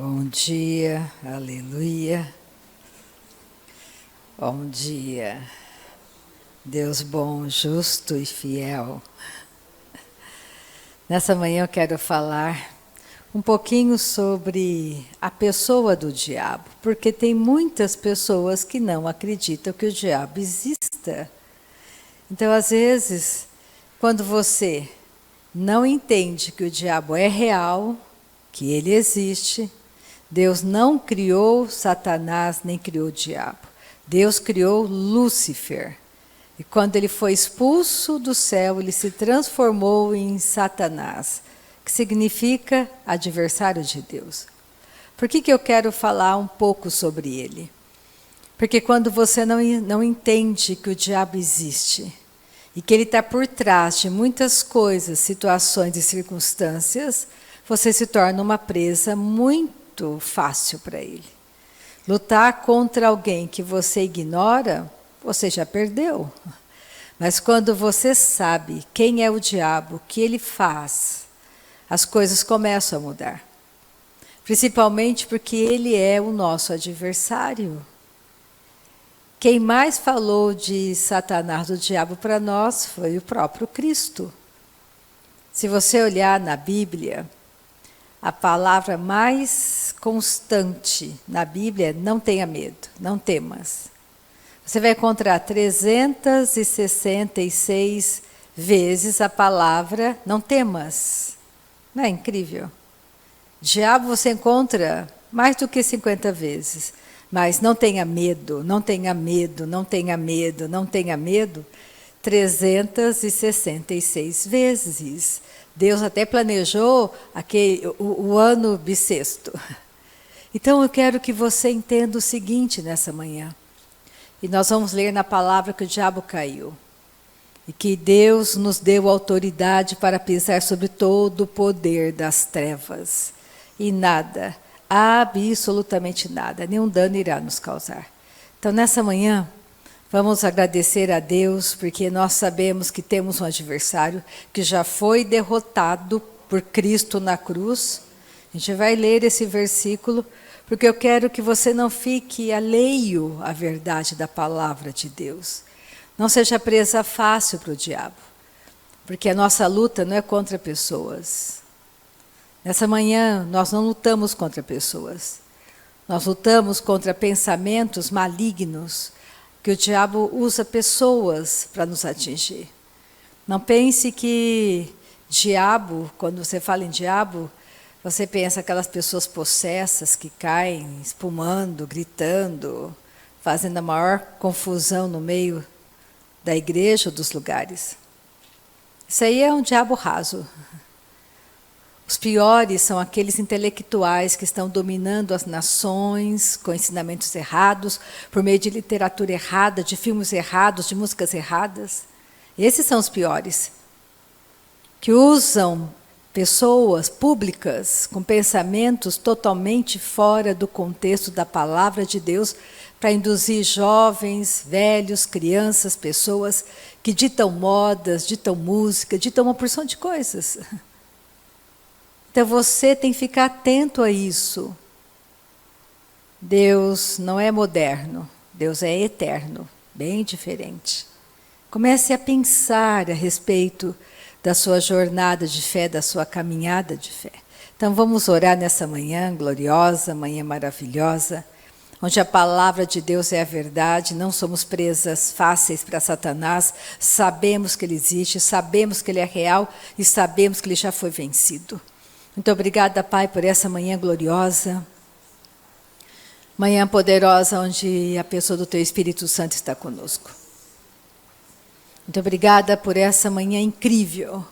Bom dia, aleluia. Bom dia, Deus bom, justo e fiel. Nessa manhã eu quero falar um pouquinho sobre a pessoa do diabo, porque tem muitas pessoas que não acreditam que o diabo exista. Então, às vezes, quando você não entende que o diabo é real, que ele existe, Deus não criou Satanás nem criou o diabo. Deus criou Lúcifer. E quando ele foi expulso do céu, ele se transformou em Satanás, que significa adversário de Deus. Por que eu quero falar um pouco sobre ele? Porque quando você não entende que o diabo existe, e que ele está por trás de muitas coisas, situações e circunstâncias, você se torna uma presa muito fácil para ele. Lutar contra alguém que você ignora, você já perdeu. Mas quando você sabe quem é o diabo, o que ele faz, as coisas começam a mudar. Principalmente porque ele é o nosso adversário. Quem mais falou de Satanás, do diabo para nós, foi o próprio Cristo. Se você olhar na Bíblia, a palavra mais constante na Bíblia é não tenha medo, não temas. Você vai encontrar 366 vezes a palavra não temas. Não é incrível? Diabo você encontra mais do que 50 vezes. Mas não tenha medo, não tenha medo, não tenha medo, não tenha medo, 366 vezes. Deus até planejou o ano bissexto. Então eu quero que você entenda o seguinte nessa manhã. E nós vamos ler na palavra que o diabo caiu. E que Deus nos deu autoridade para pisar sobre todo o poder das trevas. E nada, absolutamente nada, nenhum dano irá nos causar. Então nessa manhã, vamos agradecer a Deus, porque nós sabemos que temos um adversário que já foi derrotado por Cristo na cruz. A gente vai ler esse versículo, porque eu quero que você não fique alheio à verdade da palavra de Deus. Não seja presa fácil para o diabo, porque a nossa luta não é contra pessoas. Nessa manhã, nós não lutamos contra pessoas. Nós lutamos contra pensamentos malignos, que o diabo usa pessoas para nos atingir. Não pense que diabo, quando você fala em diabo, você pensa aquelas pessoas possessas que caem espumando, gritando, fazendo a maior confusão no meio da igreja ou dos lugares. Isso aí é um diabo raso. Os piores são aqueles intelectuais que estão dominando as nações com ensinamentos errados, por meio de literatura errada, de filmes errados, de músicas erradas. Esses são os piores, que usam pessoas públicas com pensamentos totalmente fora do contexto da palavra de Deus para induzir jovens, velhos, crianças, pessoas que ditam modas, ditam música, ditam uma porção de coisas. Então você tem que ficar atento a isso. Deus não é moderno, Deus é eterno, bem diferente. Comece a pensar a respeito da sua jornada de fé, da sua caminhada de fé. Então vamos orar nessa manhã gloriosa, manhã maravilhosa, onde a palavra de Deus é a verdade, não somos presas fáceis para Satanás, sabemos que ele existe, sabemos que ele é real e sabemos que ele já foi vencido. Muito obrigada, Pai, por essa manhã gloriosa, manhã poderosa, onde a pessoa do Teu Espírito Santo está conosco. Muito obrigada por essa manhã incrível.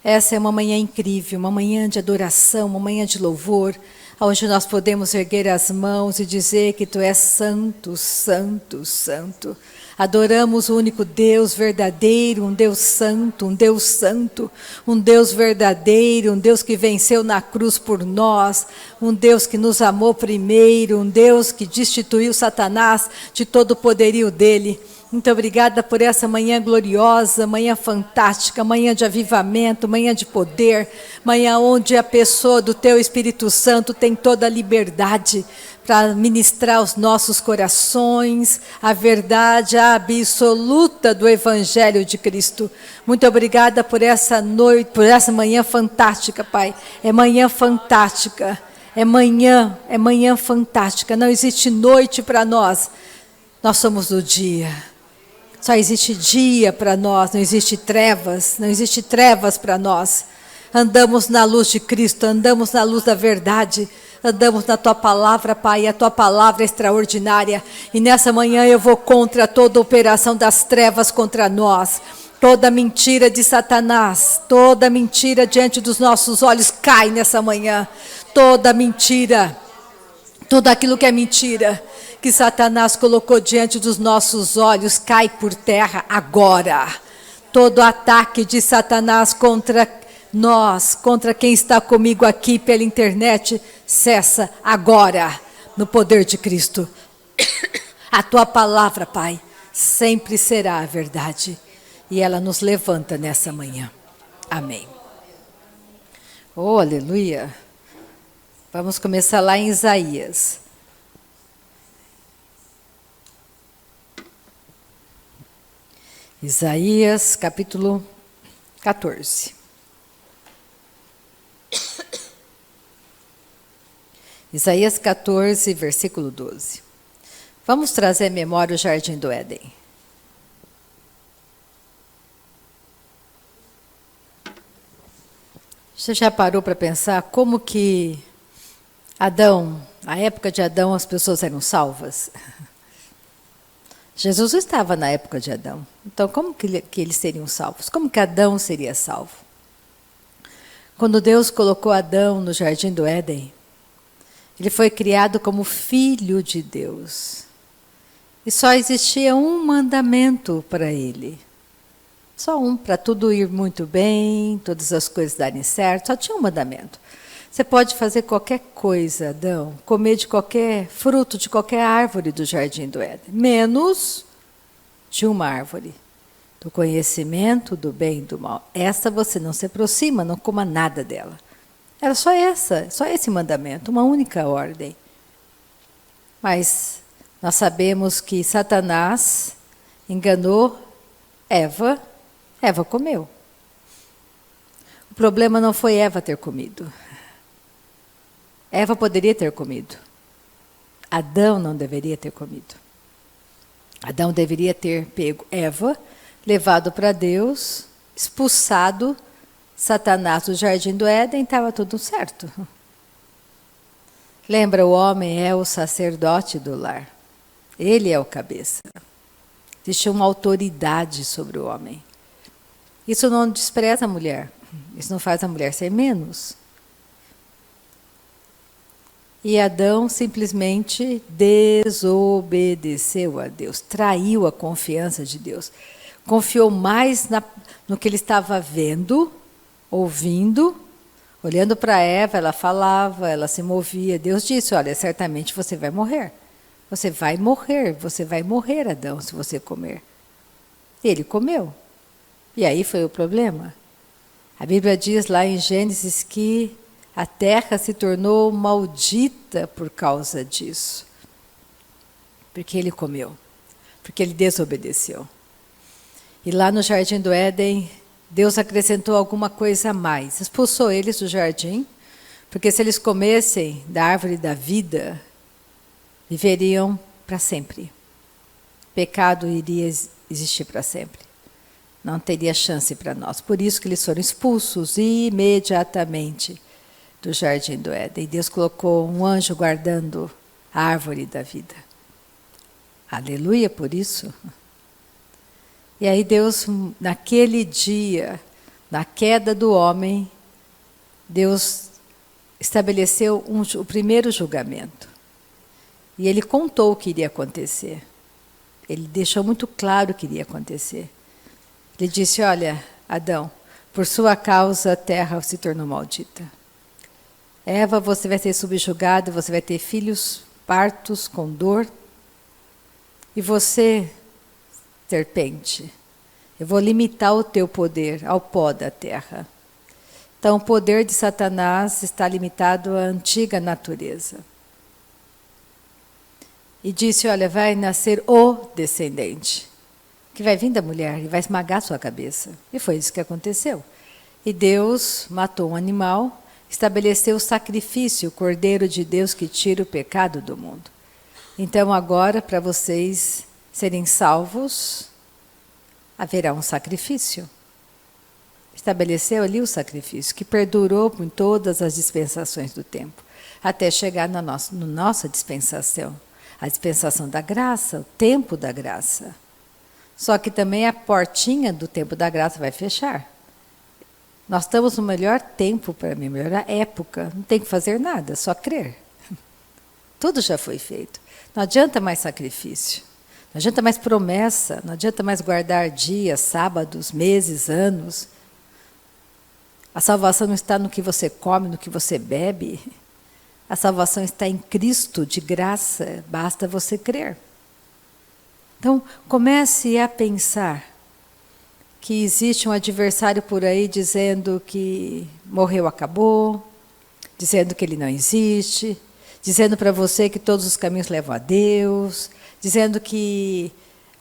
Essa é uma manhã incrível, uma manhã de adoração, uma manhã de louvor, onde nós podemos erguer as mãos e dizer que Tu és santo, santo, santo. Adoramos o único Deus verdadeiro, um Deus santo, um Deus verdadeiro, um Deus que venceu na cruz por nós, um Deus que nos amou primeiro, um Deus que destituiu Satanás de todo o poderio dele. Muito obrigada por essa manhã gloriosa, manhã fantástica, manhã de avivamento, manhã de poder, manhã onde a pessoa do Teu Espírito Santo tem toda a liberdade para ministrar aos nossos corações a verdade absoluta do Evangelho de Cristo. Muito obrigada por essa noite, por essa manhã fantástica, Pai. É manhã fantástica, é manhã fantástica. Não existe noite para nós, nós somos do dia. Só existe dia para nós, não existe trevas para nós. Andamos na luz de Cristo, andamos na luz da verdade, andamos na Tua palavra, Pai, e a Tua palavra é extraordinária. E nessa manhã eu vou contra toda operação das trevas contra nós. Toda mentira de Satanás, toda mentira diante dos nossos olhos cai nessa manhã. Toda mentira, tudo aquilo que é mentira, que Satanás colocou diante dos nossos olhos, cai por terra agora. Todo ataque de Satanás contra nós, contra quem está comigo aqui pela internet, cessa agora, no poder de Cristo. A Tua palavra, Pai, sempre será a verdade. E ela nos levanta nessa manhã. Amém. Oh, aleluia. Vamos começar lá em Isaías. Isaías, capítulo 14. Isaías 14, versículo 12. Vamos trazer à memória o Jardim do Éden. Você já parou para pensar como que Adão, na época de Adão, as pessoas eram salvas? Jesus estava na época de Adão. Então, como que eles seriam salvos? Como que Adão seria salvo? Quando Deus colocou Adão no Jardim do Éden, ele foi criado como filho de Deus. E só existia um mandamento para ele. Só um, para tudo ir muito bem, todas as coisas darem certo. Só tinha um mandamento. Você pode fazer qualquer coisa, Adão, comer de qualquer fruto, de qualquer árvore do Jardim do Éden, menos de uma árvore, do conhecimento do bem e do mal. Essa você não se aproxima, não coma nada dela. Era só esse mandamento, uma única ordem. Mas nós sabemos que Satanás enganou Eva comeu. O problema não foi Eva ter comido. Eva poderia ter comido. Adão não deveria ter comido. Adão deveria ter pego Eva, levado para Deus, expulsado Satanás do Jardim do Éden, estava tudo certo. Lembra, o homem é o sacerdote do lar. Ele é o cabeça. Existe uma autoridade sobre o homem. Isso não despreza a mulher. Isso não faz a mulher ser menos. E Adão simplesmente desobedeceu a Deus, traiu a confiança de Deus. Confiou mais no que ele estava vendo, ouvindo, olhando para Eva, ela falava, ela se movia. Deus disse, olha, certamente você vai morrer. Você vai morrer, Adão, se você comer. Ele comeu. E aí foi o problema. A Bíblia diz lá em Gênesis que a terra se tornou maldita por causa disso. Porque ele comeu. Porque ele desobedeceu. E lá no Jardim do Éden, Deus acrescentou alguma coisa a mais. Expulsou eles do jardim, porque se eles comessem da árvore da vida, viveriam para sempre. Pecado iria existir para sempre. Não teria chance para nós. Por isso que eles foram expulsos imediatamente do Jardim do Éden. E Deus colocou um anjo guardando a árvore da vida. Aleluia por isso. E aí Deus, naquele dia, na queda do homem, Deus estabeleceu o primeiro julgamento. E Ele contou o que iria acontecer. Ele deixou muito claro o que iria acontecer. Ele disse, olha, Adão, por sua causa a terra se tornou maldita. Eva, você vai ser subjugada, você vai ter filhos, partos com dor. E você serpente. Eu vou limitar o teu poder ao pó da terra. Então, o poder de Satanás está limitado à antiga natureza. E disse, olha, vai nascer o descendente, que vai vir da mulher e vai esmagar sua cabeça. E foi isso que aconteceu. E Deus matou um animal, estabeleceu o sacrifício, o Cordeiro de Deus que tira o pecado do mundo. Então agora, para vocês serem salvos, haverá um sacrifício. Estabeleceu ali o sacrifício, que perdurou por todas as dispensações do tempo, até chegar na nossa dispensação, a dispensação da graça, o tempo da graça. Só que também a portinha do tempo da graça vai fechar. Nós estamos no melhor tempo para mim, melhor época, não tem que fazer nada, só crer. Tudo já foi feito. Não adianta mais sacrifício, não adianta mais promessa, não adianta mais guardar dias, sábados, meses, anos. A salvação não está no que você come, no que você bebe. A salvação está em Cristo, de graça, basta você crer. Então, comece a pensar que existe um adversário por aí dizendo que morreu, acabou, dizendo que ele não existe, dizendo para você que todos os caminhos levam a Deus, dizendo que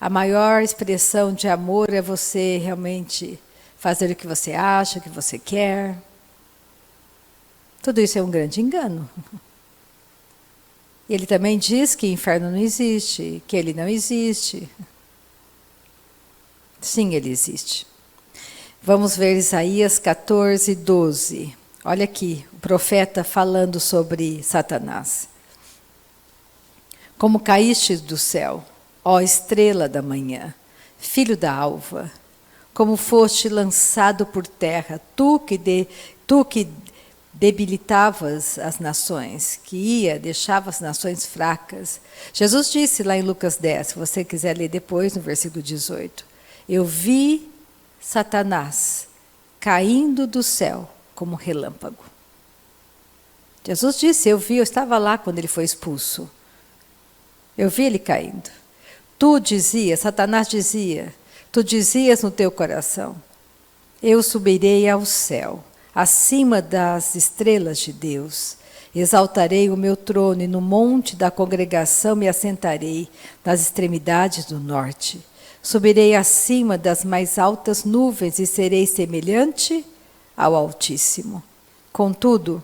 a maior expressão de amor é você realmente fazer o que você acha, o que você quer. Tudo isso é um grande engano. E ele também diz que inferno não existe, que ele não existe. Sim, ele existe. Vamos ver Isaías 14, 12. Olha aqui, o profeta falando sobre Satanás. Como caíste do céu, ó estrela da manhã, filho da alva, como foste lançado por terra, tu que debilitavas as nações, que deixava as nações fracas. Jesus disse lá em Lucas 10, se você quiser ler depois, no versículo 18, eu vi Satanás caindo do céu como relâmpago. Jesus disse, eu estava lá quando ele foi expulso. Eu vi ele caindo. Tu dizias, Satanás dizia, tu dizias no teu coração, eu subirei ao céu, acima das estrelas de Deus. Exaltarei o meu trono e no monte da congregação me assentarei, nas extremidades do norte. Subirei acima das mais altas nuvens e serei semelhante ao Altíssimo. Contudo,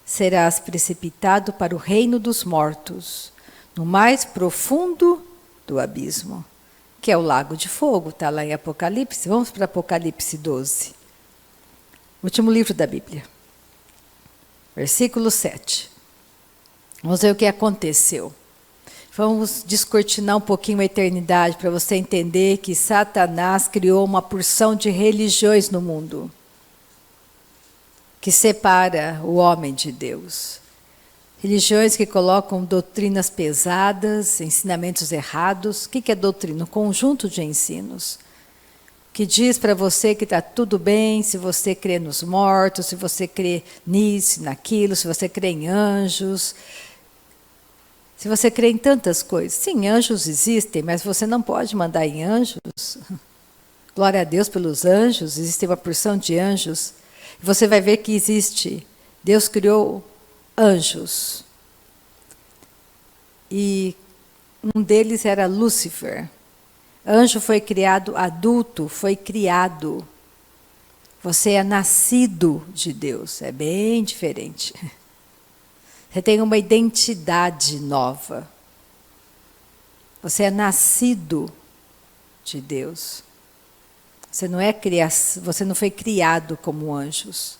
serás precipitado para o reino dos mortos, no mais profundo do abismo, que é o lago de fogo, está lá em Apocalipse. Vamos para Apocalipse 12. Último livro da Bíblia. Versículo 7. Vamos ver o que aconteceu. Vamos descortinar um pouquinho a eternidade para você entender que Satanás criou uma porção de religiões no mundo que separa o homem de Deus. Religiões que colocam doutrinas pesadas, ensinamentos errados. O que é doutrina? Um conjunto de ensinos que diz para você que está tudo bem se você crê nos mortos, se você crê nisso, naquilo, se você crê em anjos, se você crê em tantas coisas. Sim, anjos existem, mas você não pode mandar em anjos. Glória a Deus pelos anjos, existe uma porção de anjos. Você vai ver que existe. Deus criou anjos. E um deles era Lúcifer. Anjo foi criado adulto, foi criado. Você é nascido de Deus, é bem diferente. Você tem uma identidade nova. Você é nascido de Deus. Você não foi criado como anjos.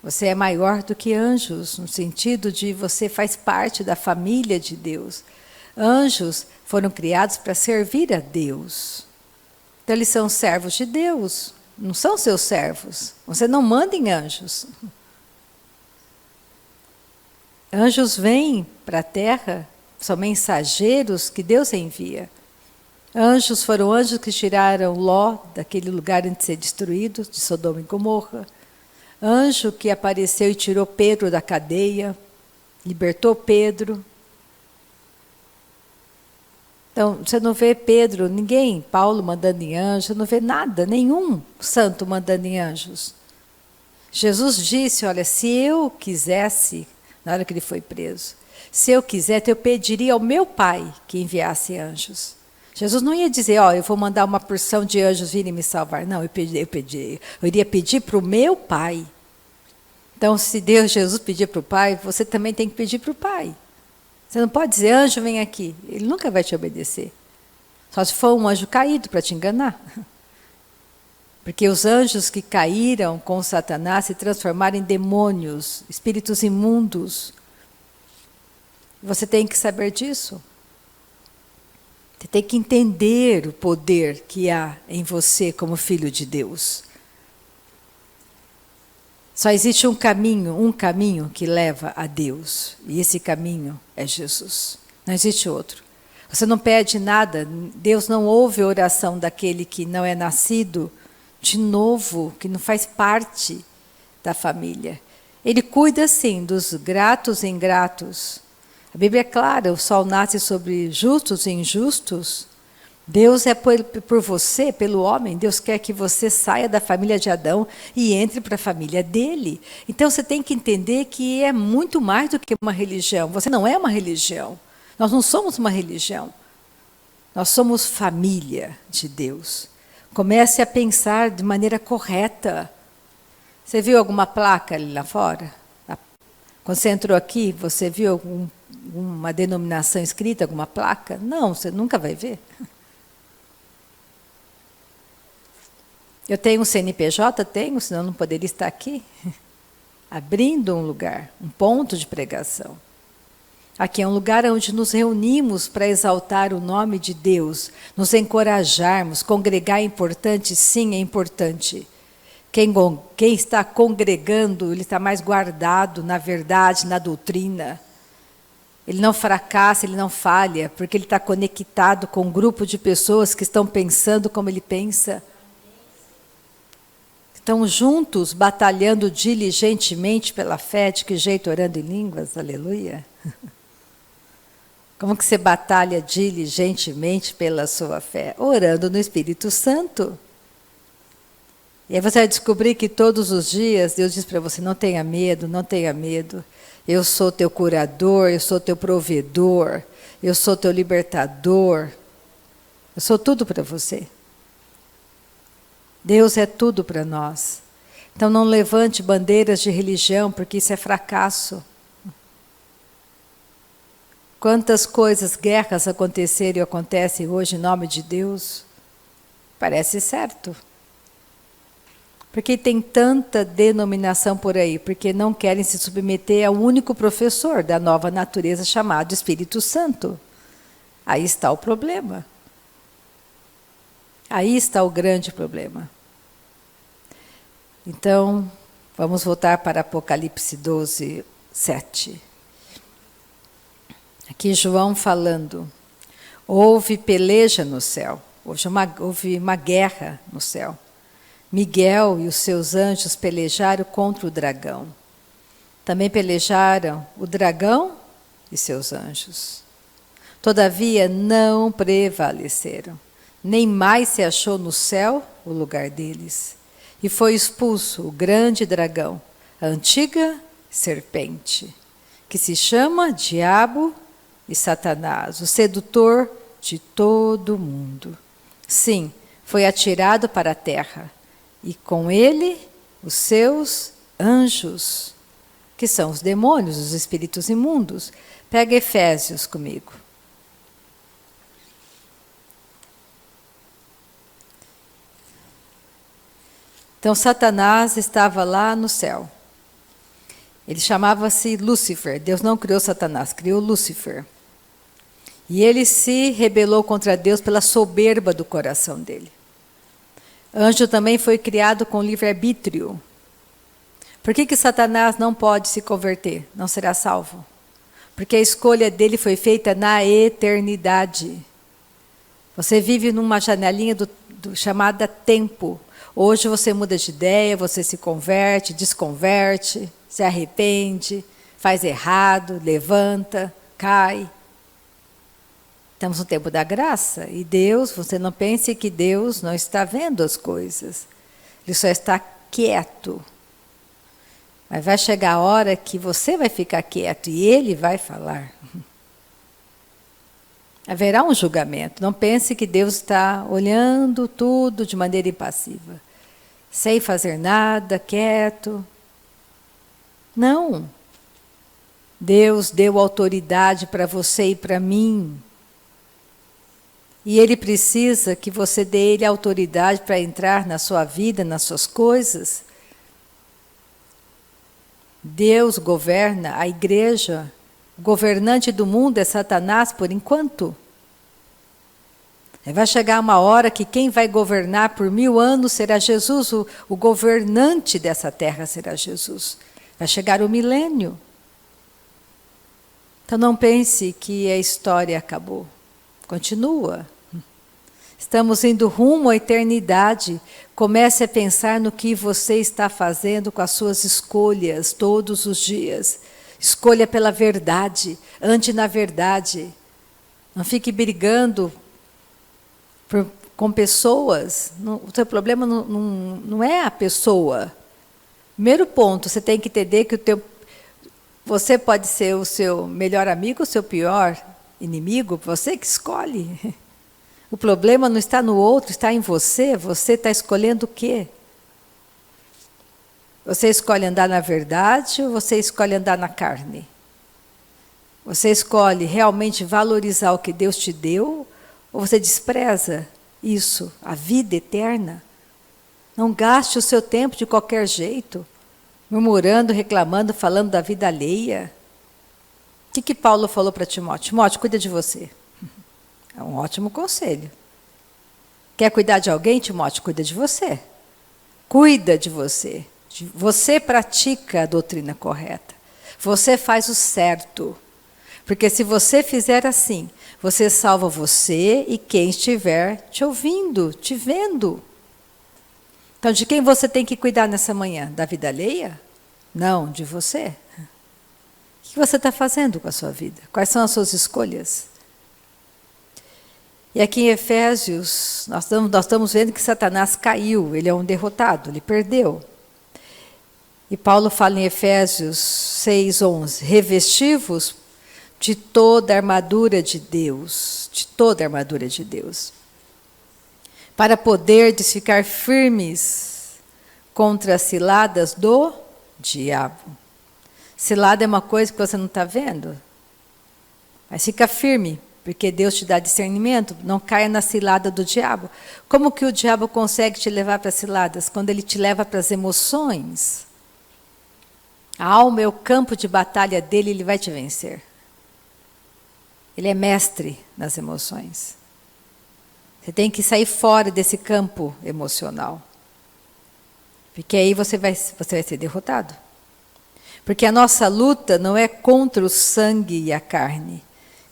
Você é maior do que anjos, no sentido de você faz parte da família de Deus. Anjos foram criados para servir a Deus. Então eles são servos de Deus, não são seus servos. Você não manda em anjos. Anjos vêm para a terra, são mensageiros que Deus envia. Anjos foram anjos que tiraram Ló daquele lugar antes de ser destruído, de Sodoma e Gomorra. Anjo que apareceu e tirou Pedro da cadeia, libertou Pedro. Então, você não vê Pedro, ninguém, Paulo mandando em anjos, você não vê nada, nenhum santo mandando em anjos. Jesus disse, olha, se eu quisesse, na hora que ele foi preso, se eu quisesse, eu pediria ao meu Pai que enviasse anjos. Jesus não ia dizer, ó, eu vou mandar uma porção de anjos virem me salvar. Não, eu iria pedir para o meu Pai. Então, se Jesus pedir para o Pai, você também tem que pedir para o Pai. Você não pode dizer, anjo, vem aqui. Ele nunca vai te obedecer. Só se for um anjo caído para te enganar. Porque os anjos que caíram com Satanás se transformaram em demônios, espíritos imundos. Você tem que saber disso. Você tem que entender o poder que há em você como filho de Deus. Só existe um caminho que leva a Deus. E esse caminho é Jesus. Não existe outro. Você não pede nada. Deus não ouve a oração daquele que não é nascido de novo, que não faz parte da família. Ele cuida, sim, dos gratos e ingratos. A Bíblia é clara, o sol nasce sobre justos e injustos. Deus é por você, pelo homem. Deus quer que você saia da família de Adão e entre para a família dele. Então você tem que entender que é muito mais do que uma religião. Você não é uma religião. Nós não somos uma religião. Nós somos família de Deus. Comece a pensar de maneira correta. Você viu alguma placa ali lá fora? Quando você entrou aqui, você viu uma denominação escrita, alguma placa? Não, você nunca vai ver. Eu tenho um CNPJ? Tenho, senão eu não poderia estar aqui. Abrindo um lugar, um ponto de pregação. Aqui é um lugar onde nos reunimos para exaltar o nome de Deus, nos encorajarmos. Congregar é importante? Sim, é importante. Quem está congregando, ele está mais guardado na verdade, na doutrina. Ele não fracassa, ele não falha, porque ele está conectado com um grupo de pessoas que estão pensando como ele pensa. Estão juntos, batalhando diligentemente pela fé. De que jeito? Orando em línguas? Aleluia. Como que você batalha diligentemente pela sua fé? Orando no Espírito Santo. E aí você vai descobrir que todos os dias Deus diz para você, não tenha medo, não tenha medo. Eu sou teu curador, eu sou teu provedor, eu sou teu libertador. Eu sou tudo para você. Deus é tudo para nós. Então não levante bandeiras de religião, porque isso é fracasso. Quantas coisas, guerras aconteceram e acontecem hoje em nome de Deus? Parece certo. Porque tem tanta denominação por aí? Porque não querem se submeter ao único professor da nova natureza chamado Espírito Santo. Aí está o problema. Aí está o grande problema. Então, vamos voltar para Apocalipse 12, 7. Aqui João falando, houve peleja no céu, houve uma guerra no céu. Miguel e os seus anjos pelejaram contra o dragão. Também pelejaram o dragão e seus anjos. Todavia não prevaleceram, nem mais se achou no céu o lugar deles. E foi expulso o grande dragão, a antiga serpente, que se chama Diabo e Satanás, o sedutor de todo mundo. Sim, foi atirado para a terra, e com ele os seus anjos, que são os demônios, os espíritos imundos. Pega Efésios comigo. Então Satanás estava lá no céu. Ele chamava-se Lúcifer. Deus não criou Satanás, criou Lúcifer. E ele se rebelou contra Deus pela soberba do coração dele. Anjo também foi criado com livre-arbítrio. Por que Satanás não pode se converter? Não será salvo? Porque a escolha dele foi feita na eternidade. Você vive numa janelinha chamada tempo. Hoje você muda de ideia, você se converte, desconverte, se arrepende, faz errado, levanta, cai. Estamos no tempo da graça, e Deus, você não pense que Deus não está vendo as coisas. Ele só está quieto. Mas vai chegar a hora que você vai ficar quieto e Ele vai falar. Haverá um julgamento. Não pense que Deus está olhando tudo de maneira impassiva, sem fazer nada, quieto. Não. Deus deu autoridade para você e para mim. E Ele precisa que você dê Ele autoridade para entrar na sua vida, nas suas coisas. Deus governa a igreja. O governante do mundo é Satanás por enquanto. Vai chegar uma hora que quem vai governar por 1000 anos será Jesus, o governante dessa terra será Jesus. Vai chegar o milênio. Então não pense que a história acabou. Continua. Estamos indo rumo à eternidade. Comece a pensar no que você está fazendo com as suas escolhas todos os dias. Escolha pela verdade, ande na verdade. Não fique brigando com pessoas. O seu problema não é a pessoa. Primeiro ponto, você tem que entender que você pode ser o seu melhor amigo, o seu pior inimigo, você que escolhe. O problema não está no outro, está em você. Você está escolhendo o quê? Você escolhe andar na verdade ou você escolhe andar na carne? Você escolhe realmente valorizar o que Deus te deu ou você despreza isso, a vida eterna? Não gaste o seu tempo de qualquer jeito, murmurando, reclamando, falando da vida alheia. O que Paulo falou para Timóteo? Timóteo, cuida de você. É um ótimo conselho. Quer cuidar de alguém, Timóteo? Cuida de você. Cuida de você. Você pratica a doutrina correta. Você faz o certo. Porque se você fizer assim, você salva você e quem estiver te ouvindo, te vendo. Então, de quem você tem que cuidar nessa manhã? Da vida alheia? Não, de você. O que você está fazendo com a sua vida? Quais são as suas escolhas? E aqui em Efésios, nós estamos vendo que Satanás caiu, ele é um derrotado, ele perdeu. E Paulo fala em Efésios 6:11, revestivos de toda a armadura de Deus, para poderdes ficar firmes contra as ciladas do diabo. Cilada é uma coisa que você não está vendo, mas fica firme, porque Deus te dá discernimento, não caia na cilada do diabo. Como que o diabo consegue te levar para as ciladas? Quando ele te leva para as emoções. A alma é o campo de batalha dele, ele vai te vencer. Ele é mestre nas emoções. Você tem que sair fora desse campo emocional. Porque aí você vai ser derrotado. Porque a nossa luta não é contra o sangue e a carne,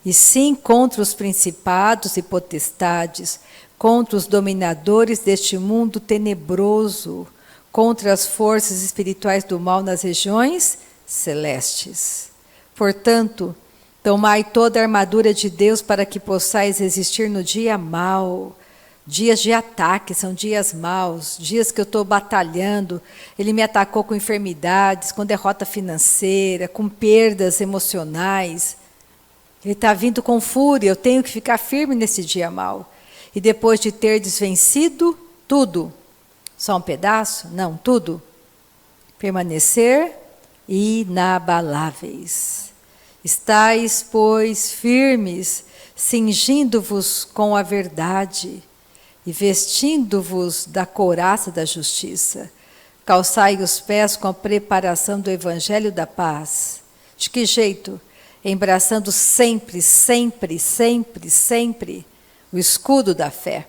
e sim contra os principados e potestades, contra os dominadores deste mundo tenebroso, contra as forças espirituais do mal nas regiões celestes. Portanto, tomai toda a armadura de Deus para que possais resistir no dia mau. Dias de ataque, são dias maus, dias que eu estou batalhando. Ele me atacou com enfermidades, com derrota financeira, com perdas emocionais. Ele está vindo com fúria, eu tenho que ficar firme nesse dia mau. E depois de ter desvencido tudo, só um pedaço? Não, tudo. Permanecer inabaláveis. Estais, pois, firmes, cingindo-vos com a verdade e vestindo-vos da couraça da justiça. Calçai os pés com a preparação do evangelho da paz. De que jeito? Embraçando sempre o escudo da fé.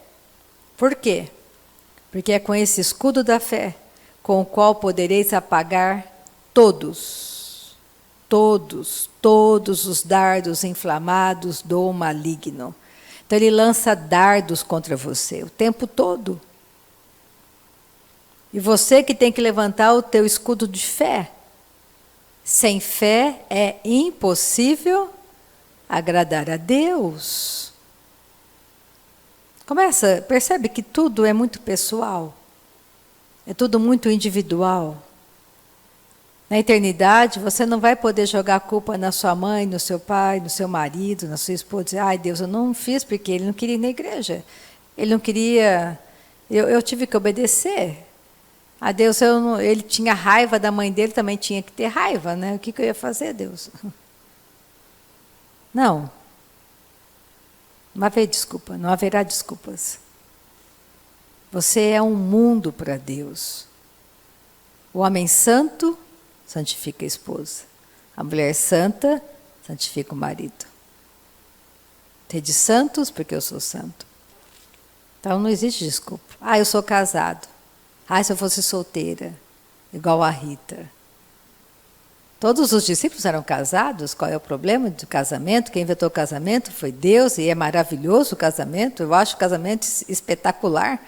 Por quê? Porque é com esse escudo da fé com o qual podereis apagar todos os dardos inflamados do maligno. Então ele lança dardos contra você o tempo todo. E você que tem que levantar o teu escudo de fé. Sem fé é impossível agradar a Deus. Percebe que tudo é muito pessoal, é tudo muito individual. Na eternidade, você não vai poder jogar a culpa na sua mãe, no seu pai, no seu marido, na sua esposa, dizer, ai Deus, eu não fiz porque ele não queria ir na igreja. Ele não queria, eu tive que obedecer. A Deus, ele tinha raiva da mãe dele, também tinha que ter raiva, né? O que eu ia fazer, Deus? Não. Não haverá desculpas. Você é um mundo para Deus. O homem santo santifica a esposa. A mulher santa santifica o marido. Tede santos porque eu sou santo. Então não existe desculpa. Ah, eu sou casado. Ah, se eu fosse solteira, igual a Rita. Todos os discípulos eram casados. Qual é o problema do casamento? Quem inventou o casamento foi Deus, e é maravilhoso o casamento. Eu acho o casamento espetacular.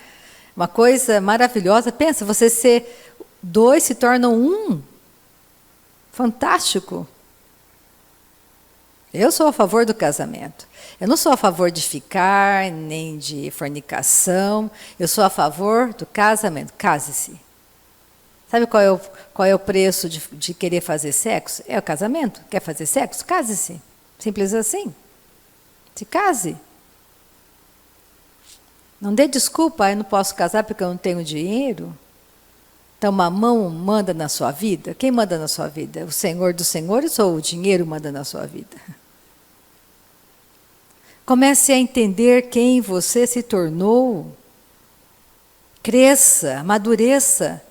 Uma coisa maravilhosa. Pensa, você ser dois se tornam um. Fantástico. Eu sou a favor do casamento. Eu não sou a favor de ficar, nem de fornicação. Eu sou a favor do casamento. Case-se. Sabe qual é o preço de querer fazer sexo? É o casamento. Quer fazer sexo? Case-se. Simples assim. Se case. Não dê desculpa, eu não posso casar porque eu não tenho dinheiro. Então, mamão manda na sua vida? Quem manda na sua vida? O Senhor dos Senhores ou o dinheiro manda na sua vida? Comece a entender quem você se tornou. Cresça, amadureça.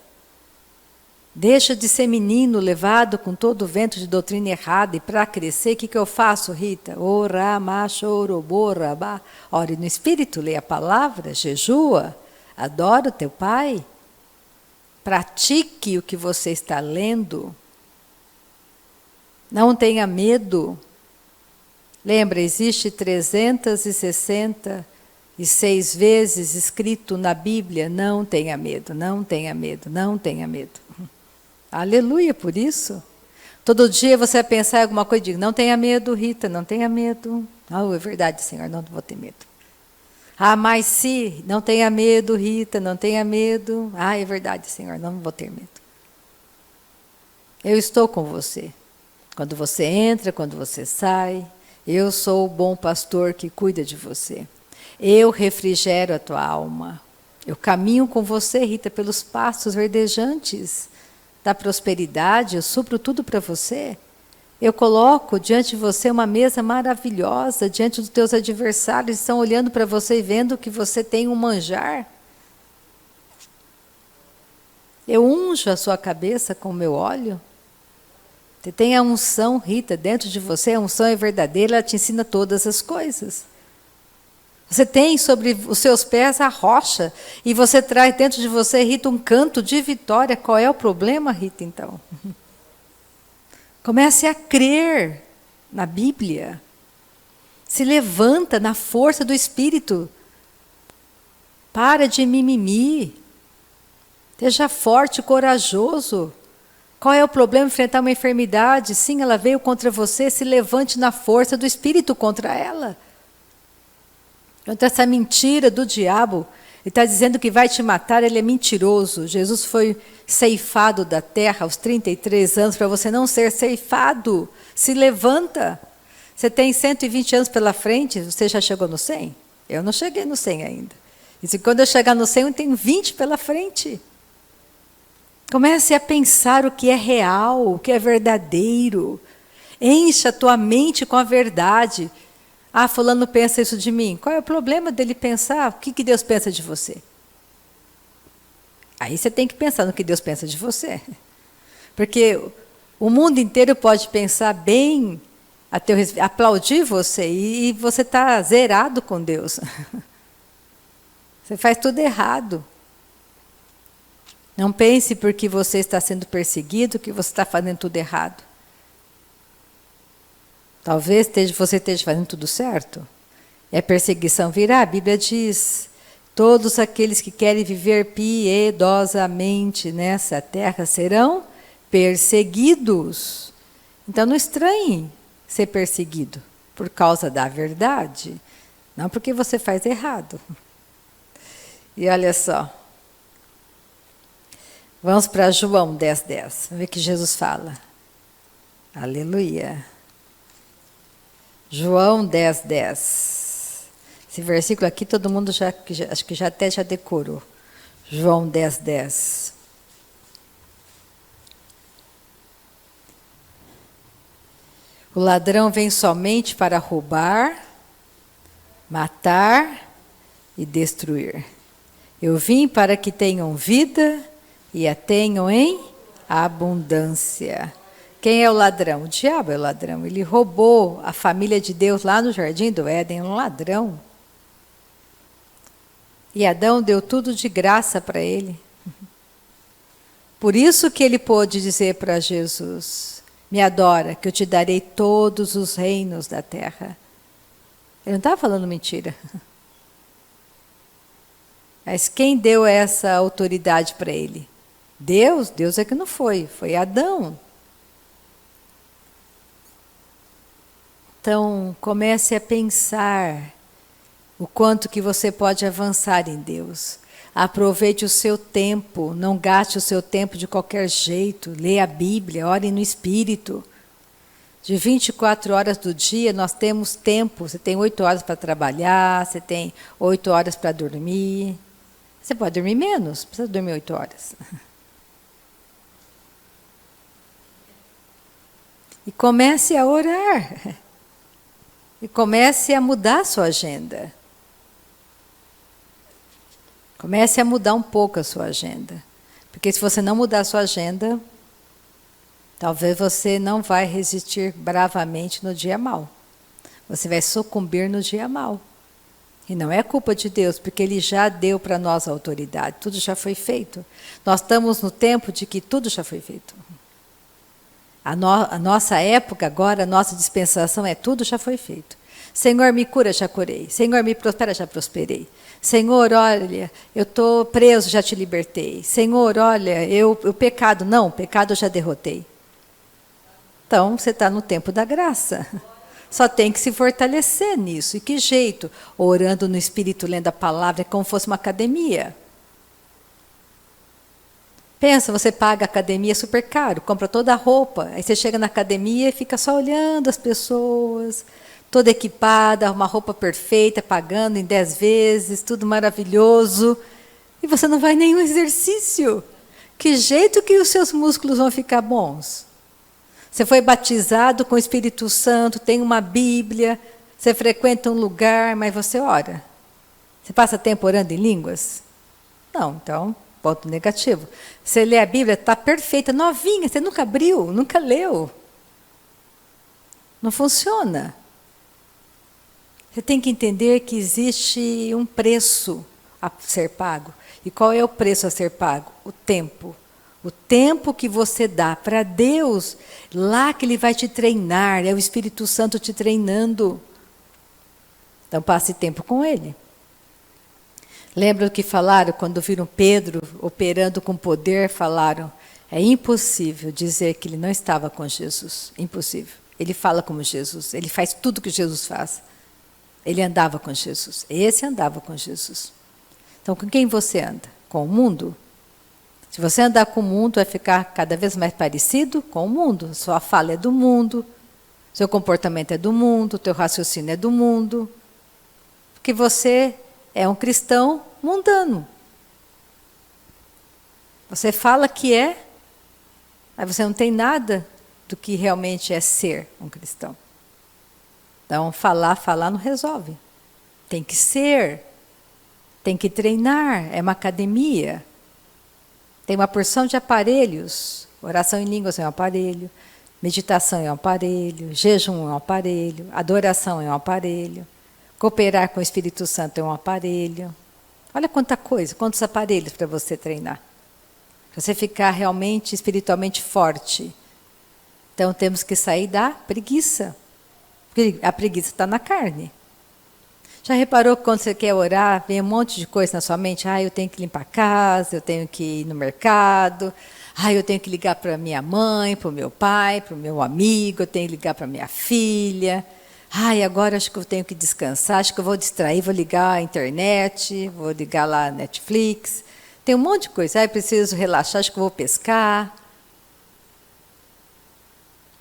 Deixa de ser menino levado com todo o vento de doutrina errada. E para crescer, o que eu faço, Rita? Ora, macho, oroborabá. Ore no Espírito, leia a palavra, jejua, adora o teu Pai. Pratique o que você está lendo. Não tenha medo. Lembra, existe 366 vezes escrito na Bíblia, não tenha medo, não tenha medo, não tenha medo. Aleluia por isso. Todo dia você vai pensar em alguma coisa e diga, não tenha medo, Rita, não tenha medo. Ah, é verdade, Senhor, não vou ter medo. Ah, mas se, não tenha medo, Rita, não tenha medo. Ah, é verdade, Senhor, não vou ter medo. Eu estou com você. Quando você entra, quando você sai, eu sou o bom pastor que cuida de você. Eu refrigero a tua alma. Eu caminho com você, Rita, pelos pastos verdejantes da prosperidade, eu supro tudo para você. Eu coloco diante de você uma mesa maravilhosa, diante dos teus adversários, estão olhando para você e vendo que você tem um manjar. Eu unjo a sua cabeça com o meu óleo. Você tem a unção, Rita, dentro de você, a unção é verdadeira, ela te ensina todas as coisas. Você tem sobre os seus pés a rocha, e você traz dentro de você, Rita, um canto de vitória. Qual é o problema, Rita, então? Comece a crer na Bíblia. Se levanta na força do Espírito. Para de mimimi. Seja forte e corajoso. Qual é o problema? Enfrentar uma enfermidade? Sim, ela veio contra você. Se levante na força do Espírito contra ela. Contra essa mentira do diabo. Ele está dizendo que vai te matar, ele é mentiroso. Jesus foi ceifado da terra aos 33 anos para você não ser ceifado. Se levanta. Você tem 120 anos pela frente, você já chegou no 100? Eu não cheguei no 100 ainda. E se quando eu chegar no 100, eu tenho 20 pela frente. Comece a pensar o que é real, o que é verdadeiro. Encha a tua mente com a verdade. Ah, fulano pensa isso de mim. Qual é o problema dele pensar? O que Deus pensa de você? Aí você tem que pensar no que Deus pensa de você. Porque o mundo inteiro pode pensar bem, aplaudir você, e você está zerado com Deus. Você faz tudo errado. Não pense porque você está sendo perseguido que você está fazendo tudo errado. Talvez você esteja fazendo tudo certo. E a perseguição virá. A Bíblia diz, todos aqueles que querem viver piedosamente nessa terra serão perseguidos. Então não estranhe ser perseguido por causa da verdade. Não porque você faz errado. E olha só. Vamos para João 10:10. Vamos ver o que Jesus fala. Aleluia. João 10:10. Esse versículo aqui todo mundo acho que até já decorou. João 10:10. O ladrão vem somente para roubar, matar e destruir. Eu vim para que tenham vida e a tenham em abundância. Quem é o ladrão? O diabo é o ladrão. Ele roubou a família de Deus lá no Jardim do Éden, um ladrão. E Adão deu tudo de graça para ele. Por isso que ele pôde dizer para Jesus: me adora, que eu te darei todos os reinos da terra. Ele não estava falando mentira. Mas quem deu essa autoridade para ele? Deus? Deus é que não foi, foi Adão. Então, comece a pensar o quanto que você pode avançar em Deus. Aproveite o seu tempo, não gaste o seu tempo de qualquer jeito. Leia a Bíblia, ore no Espírito. De 24 horas do dia, nós temos tempo. Você tem 8 horas para trabalhar, você tem 8 horas para dormir. Você pode dormir menos, precisa dormir 8 horas. E comece a orar. E comece a mudar a sua agenda. Comece a mudar um pouco a sua agenda. Porque se você não mudar a sua agenda, talvez você não vai resistir bravamente no dia mau. Você vai sucumbir no dia mau. E não é culpa de Deus, porque Ele já deu para nós a autoridade. Tudo já foi feito. Nós estamos no tempo de que tudo já foi feito. A nossa época agora, a nossa dispensação é tudo já foi feito. Senhor, me cura, já curei. Senhor, me prospera, já prosperei. Senhor, olha, eu estou preso, já te libertei. Senhor, olha, o pecado, não, o pecado eu já derrotei. Então, você está no tempo da graça. Só tem que se fortalecer nisso. E que jeito? Orando no Espírito, lendo a palavra, é como se fosse uma academia. Pensa, você paga a academia super caro, compra toda a roupa, aí você chega na academia e fica só olhando as pessoas, toda equipada, uma roupa perfeita, pagando em 10 vezes, tudo maravilhoso, e você não vai nenhum exercício. Que jeito que os seus músculos vão ficar bons? Você foi batizado com o Espírito Santo, tem uma Bíblia, você frequenta um lugar, mas você ora. Você passa tempo orando em línguas? Não, então, ponto negativo. Você lê a Bíblia, está perfeita, novinha, você nunca abriu, nunca leu. Não funciona. Você tem que entender que existe um preço a ser pago. E qual é o preço a ser pago? O tempo. O tempo que você dá para Deus, lá que Ele vai te treinar, é o Espírito Santo te treinando. Então passe tempo com Ele. Lembra o que falaram quando viram Pedro operando com poder? Falaram, é impossível dizer que ele não estava com Jesus. Impossível. Ele fala como Jesus, ele faz tudo que Jesus faz. Ele andava com Jesus. Esse andava com Jesus. Então, com quem você anda? Com o mundo? Se você andar com o mundo, vai ficar cada vez mais parecido com o mundo. Sua fala é do mundo, seu comportamento é do mundo, teu raciocínio é do mundo. Porque você é um cristão mundano. Você fala que é, mas você não tem nada do que realmente é ser um cristão. Então, falar não resolve. Tem que ser, tem que treinar, é uma academia. Tem uma porção de aparelhos. Oração em línguas é um aparelho, meditação é um aparelho, jejum é um aparelho, adoração é um aparelho, cooperar com o Espírito Santo é um aparelho. Olha quanta coisa, quantos aparelhos para você treinar. Para você ficar realmente espiritualmente forte. Então temos que sair da preguiça. Porque a preguiça está na carne. Já reparou que quando você quer orar, vem um monte de coisa na sua mente? Eu tenho que limpar a casa, eu tenho que ir no mercado, eu tenho que ligar para minha mãe, para o meu pai, para o meu amigo, eu tenho que ligar para minha filha. Ai, agora acho que eu tenho que descansar, acho que eu vou distrair, vou ligar a internet, vou ligar lá a Netflix. Tem um monte de coisa. Ai, preciso relaxar, acho que eu vou pescar.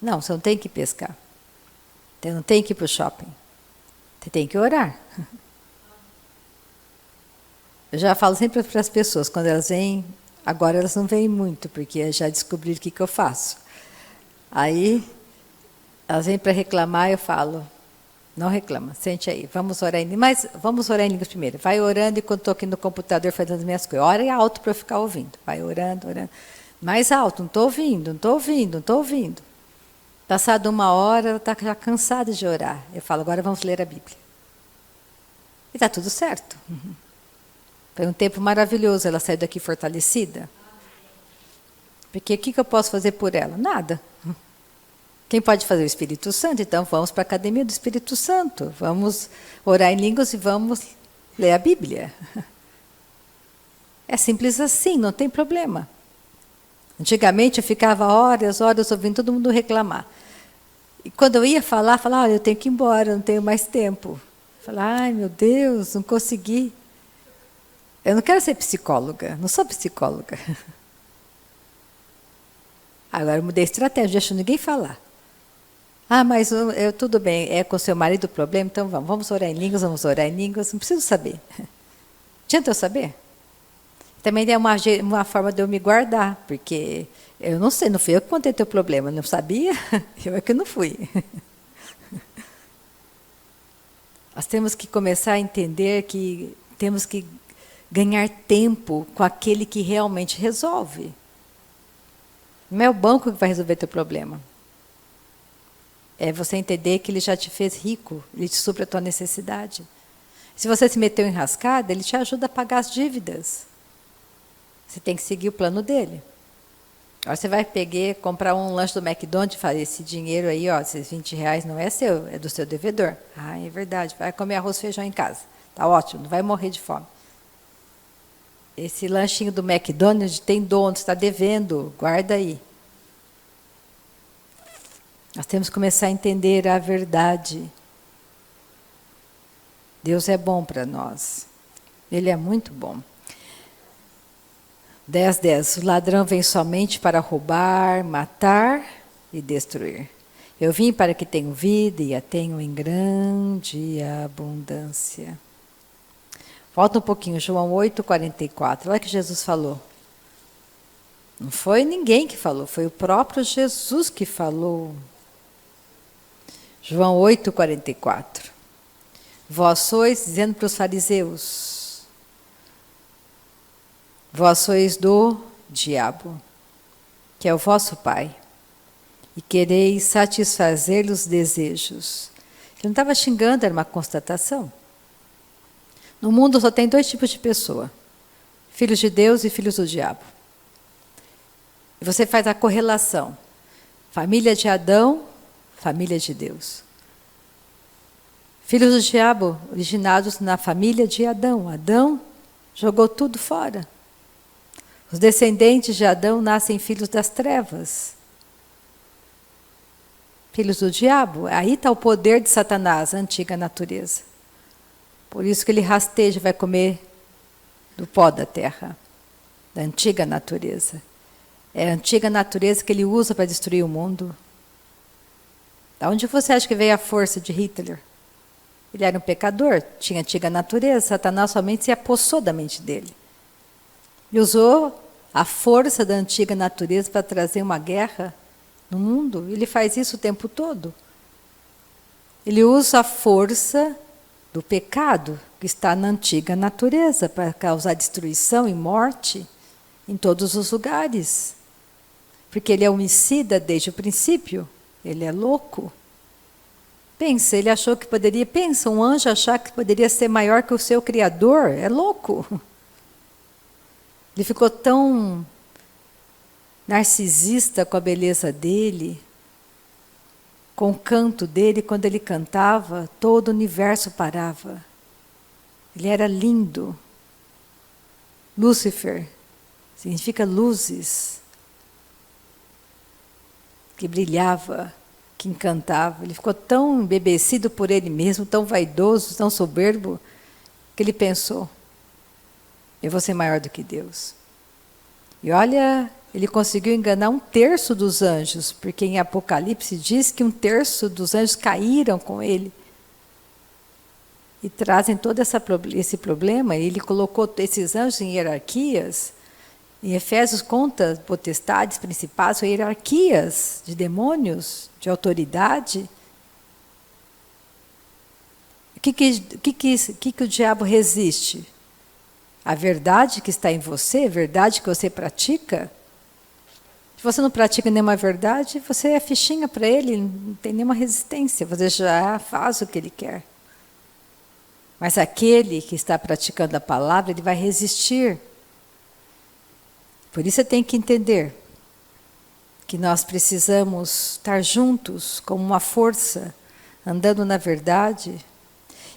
Não, você não tem que pescar. Você não tem que ir para o shopping. Você tem que orar. Eu já falo sempre para as pessoas, quando elas vêm, agora elas não vêm muito, porque já descobriram o que eu faço. Aí, elas vêm para reclamar, eu falo, não reclama, sente aí, vamos orar em línguas. Mas vamos orar em línguas primeiro. Vai orando enquanto estou aqui no computador fazendo as minhas coisas. Ora alto para eu ficar ouvindo. Vai orando, orando. Mais alto, não estou ouvindo, não estou ouvindo, não estou ouvindo. Passada 1 hora, ela está já cansada de orar. Eu falo, agora vamos ler a Bíblia. E está tudo certo. Foi um tempo maravilhoso, ela saiu daqui fortalecida. Porque o que eu posso fazer por ela? Nada. Quem pode fazer? O Espírito Santo. Então vamos para a Academia do Espírito Santo. Vamos orar em línguas e vamos ler a Bíblia. É simples assim, não tem problema. Antigamente eu ficava horas ouvindo todo mundo reclamar. E quando eu ia falar, falava, olha, eu tenho que ir embora, não tenho mais tempo. Falava, ai meu Deus, não consegui. Eu não quero ser psicóloga, não sou psicóloga. Agora eu mudei a estratégia, não deixo ninguém falar. Ah, mas tudo bem, é com seu marido o problema, então vamos orar em línguas, não preciso saber. Adianta eu saber? Também é uma forma de eu me guardar, porque eu não sei, não fui eu que contei teu problema, não sabia, eu é que não fui. Nós temos que começar a entender que temos que ganhar tempo com aquele que realmente resolve. Não é o banco que vai resolver teu problema. É você entender que ele já te fez rico, ele te supre a tua necessidade. Se você se meteu em rascada, ele te ajuda a pagar as dívidas. Você tem que seguir o plano dele. Agora você vai comprar um lanche do McDonald's e falar, esse dinheiro aí, ó, esses R$20 não é seu, é do seu devedor. Ah, é verdade, vai comer arroz e feijão em casa. Tá ótimo, não vai morrer de fome. Esse lanchinho do McDonald's tem dono, está devendo, guarda aí. Nós temos que começar a entender a verdade. Deus é bom para nós. Ele é muito bom. 10:10. O ladrão vem somente para roubar, matar e destruir. Eu vim para que tenham vida e a tenham em grande abundância. Volta um pouquinho, João 8:44. Olha o que Jesus falou. Não foi ninguém que falou, foi o próprio Jesus que falou. João 8:44. Vós sois, dizendo para os fariseus, vós sois do diabo, que é o vosso pai, e quereis satisfazer-lhe os desejos. Ele não estava xingando, era uma constatação. No mundo só tem 2 tipos de pessoa, filhos de Deus e filhos do diabo. E você faz a correlação, família de Adão, família de Deus. Filhos do diabo, originados na família de Adão. Adão jogou tudo fora. Os descendentes de Adão nascem filhos das trevas. Filhos do diabo. Aí está o poder de Satanás, a antiga natureza. Por isso que ele rasteja, vai comer do pó da terra, da antiga natureza. É a antiga natureza que ele usa para destruir o mundo. Da onde você acha que veio a força de Hitler? Ele era um pecador, tinha antiga natureza, Satanás somente se apossou da mente dele. E usou a força da antiga natureza para trazer uma guerra no mundo. Ele faz isso o tempo todo. Ele usa a força do pecado que está na antiga natureza para causar destruição e morte em todos os lugares. Porque ele é homicida desde o princípio, ele é louco. Pensa, ele achou que poderia, pensa, um anjo achar que poderia ser maior que o seu Criador, é louco. Ele ficou tão narcisista com a beleza dele, com o canto dele, quando ele cantava, todo o universo parava. Ele era lindo. Lúcifer significa luzes, que brilhava, que encantava. Ele ficou tão embebecido por ele mesmo, tão vaidoso, tão soberbo, que ele pensou: eu vou ser maior do que Deus. E olha, ele conseguiu enganar 1/3 dos anjos, porque em Apocalipse diz que 1/3 dos anjos caíram com ele. E trazem todo esse problema. Ele colocou esses anjos em hierarquias. Em Efésios conta potestades, principados, hierarquias de demônios, de autoridade. O que o diabo resiste? A verdade que está em você, a verdade que você pratica. Se você não pratica nenhuma verdade, você é fichinha para ele, não tem nenhuma resistência, você já faz o que ele quer. Mas aquele que está praticando a palavra, ele vai resistir. Por isso você tem que entender que nós precisamos estar juntos como uma força, andando na verdade.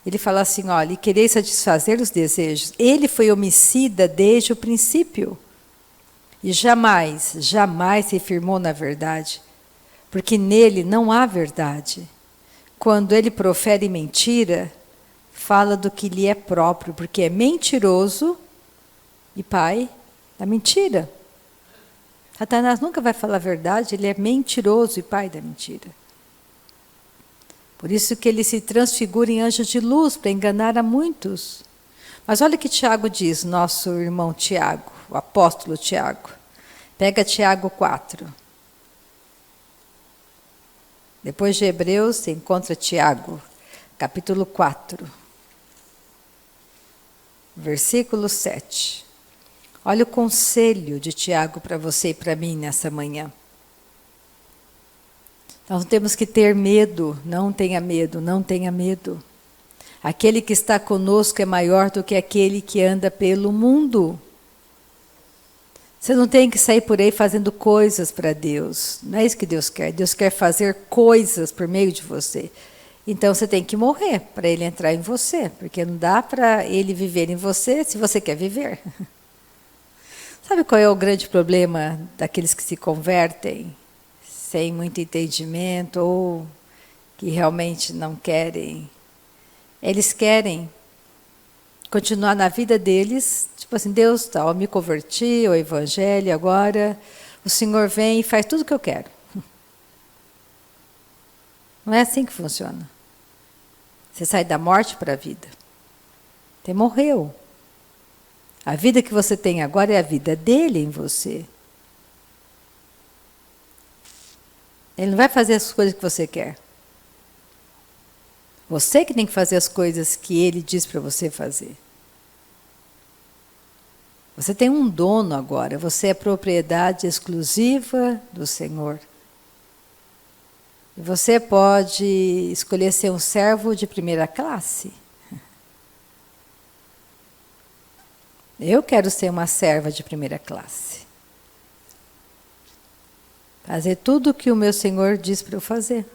Ele fala assim, olha, e quereis satisfazer os desejos. Ele foi homicida desde o princípio. E jamais, jamais se firmou na verdade. Porque nele não há verdade. Quando ele profere mentira, fala do que lhe é próprio, porque é mentiroso e pai da mentira. Satanás nunca vai falar a verdade, ele é mentiroso e pai da mentira. Por isso que ele se transfigura em anjo de luz, para enganar a muitos. Mas olha o que Tiago diz, nosso irmão Tiago, o apóstolo Tiago. Pega Tiago 4. Depois de Hebreus, você encontra Tiago, capítulo 4. Versículo 7. Olha o conselho de Tiago para você e para mim nessa manhã. Nós não temos que ter medo, não tenha medo, não tenha medo. Aquele que está conosco é maior do que aquele que anda pelo mundo. Você não tem que sair por aí fazendo coisas para Deus. Não é isso que Deus quer. Deus quer fazer coisas por meio de você. Então você tem que morrer para Ele entrar em você. Porque não dá para Ele viver em você se você quer viver. Sabe qual é o grande problema daqueles que se convertem sem muito entendimento ou que realmente não querem? Eles querem continuar na vida deles, tipo assim, Deus, tá, eu me converti ao Evangelho, agora o Senhor vem e faz tudo o que eu quero. Não é assim que funciona. Você sai da morte para a vida. Você morreu. A vida que você tem agora é a vida dele em você. Ele não vai fazer as coisas que você quer. Você que tem que fazer as coisas que ele diz para você fazer. Você tem um dono agora, você é propriedade exclusiva do Senhor. E você pode escolher ser um servo de primeira classe. Eu quero ser uma serva de primeira classe. Fazer tudo o que o meu Senhor diz para eu fazer.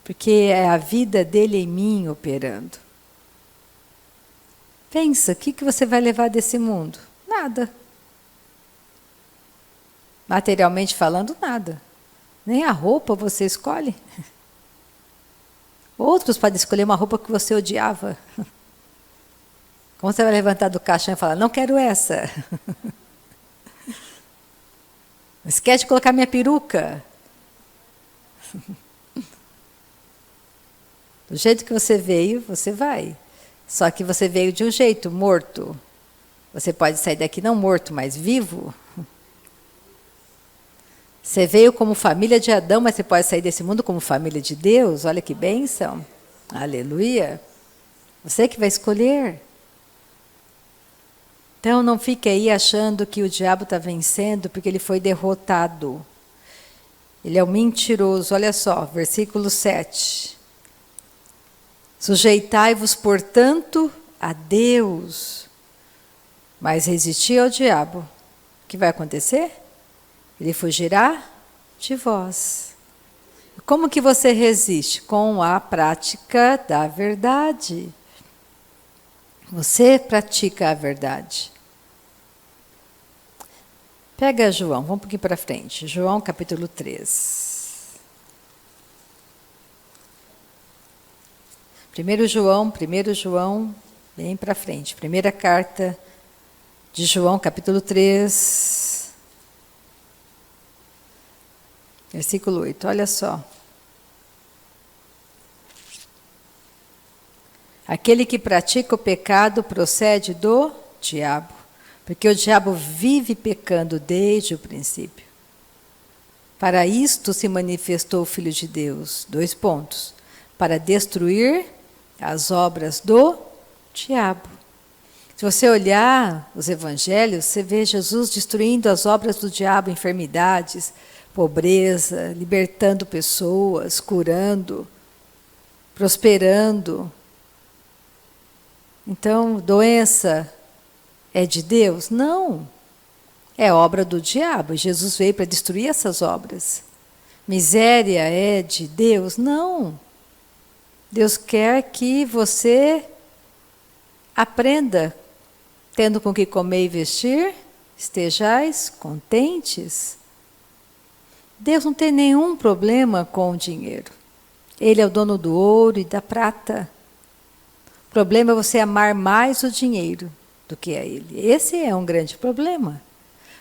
Porque é a vida dele em mim operando. Pensa, o que você vai levar desse mundo? Nada. Materialmente falando, nada. Nem a roupa você escolhe. Outros podem escolher uma roupa que você odiava. Como você vai levantar do caixão e falar, não quero essa. Não esquece de colocar minha peruca. Do jeito que você veio, você vai. Só que você veio de um jeito, morto. Você pode sair daqui não morto, mas vivo. Você veio como família de Adão, mas você pode sair desse mundo como família de Deus. Olha que bênção. Aleluia. Você que vai escolher. Então não fique aí achando que o diabo está vencendo porque ele foi derrotado. Ele é um mentiroso. Olha só, versículo 7. Sujeitai-vos, portanto, a Deus, mas resisti ao diabo. O que vai acontecer? Ele fugirá de vós. Como que você resiste? Com a prática da verdade. Você pratica a verdade. Pega João, vamos um pouquinho para frente. João capítulo 3. 1 João, bem para frente. Primeira carta de João, capítulo 3, versículo 8. Olha só. Aquele que pratica o pecado procede do diabo, porque o diabo vive pecando desde o princípio. Para isto se manifestou o Filho de Deus. 2 pontos. Para destruir as obras do diabo. Se você olhar os evangelhos, você vê Jesus destruindo as obras do diabo, enfermidades, pobreza, libertando pessoas, curando, prosperando. Então, doença é de Deus? Não. É obra do diabo. Jesus veio para destruir essas obras. Miséria é de Deus? Não. Deus quer que você aprenda, tendo com que comer e vestir, estejais contentes. Deus não tem nenhum problema com o dinheiro. Ele é o dono do ouro e da prata. O problema é você amar mais o dinheiro do que a Ele. Esse é um grande problema.